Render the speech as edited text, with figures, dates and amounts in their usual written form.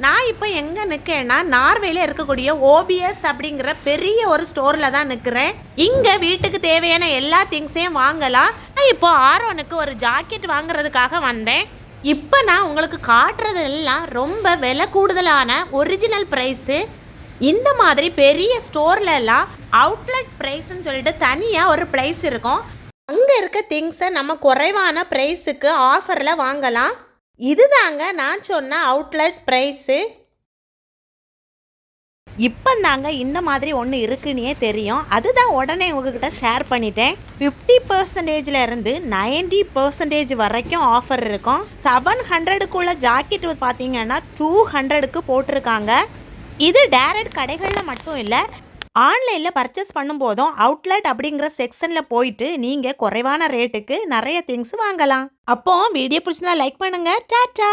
நான் இப்போ எங்கே நிற்கேன்னா நார்வேல இருக்கக்கூடிய ஓபிஎஸ் அப்படிங்கிற பெரிய ஒரு ஸ்டோரில் தான் நிற்கிறேன். இங்கே வீட்டுக்கு தேவையான எல்லா திங்ஸையும் வாங்கலாம். இப்போ ஆரோனுக்கு ஒரு ஜாக்கெட் வாங்குறதுக்காக வந்தேன். இப்போ நான் உங்களுக்கு காட்டுறது எல்லாம் ரொம்ப விலை கூடுதலான ஒரிஜினல் ப்ரைஸு. இந்த மாதிரி பெரிய ஸ்டோர்லலாம் அவுட்லெட் ப்ரைஸ்ன்னு சொல்லிட்டு தனியாக ஒரு ப்ரைஸ் இருக்கும். அங்கே இருக்க திங்ஸை நம்ம குறைவான ப்ரைஸுக்கு ஆஃபரில் வாங்கலாம். இதுதாங்க நான் சொன்ன அவுட்லெட் ப்ரைஸு. இப்போ தாங்க இந்த மாதிரி ஒன்று இருக்குன்னே தெரியும். அதுதான் உடனே உங்ககிட்ட ஷேர் பண்ணிட்டேன். 50%இருந்து 90% வரைக்கும் ஆஃபர் இருக்கும். 700க்குள்ள ஜாக்கெட் பார்த்தீங்கன்னா 200க்கு போட்டிருக்காங்க. இது டைரக்ட் கடைகளில் மட்டும் இல்லை, ஆன்லைனில் பர்ச்சேஸ் பண்ணும்போதும் அவுட்லெட் அப்படிங்கிற செக்ஷனில் போயிட்டு நீங்கள் குறைவான ரேட்டுக்கு நிறைய திங்ஸ் வாங்கலாம். அப்போ வீடியோ பிடிச்சினா லைக் பண்ணுங்கள். டாட்டா.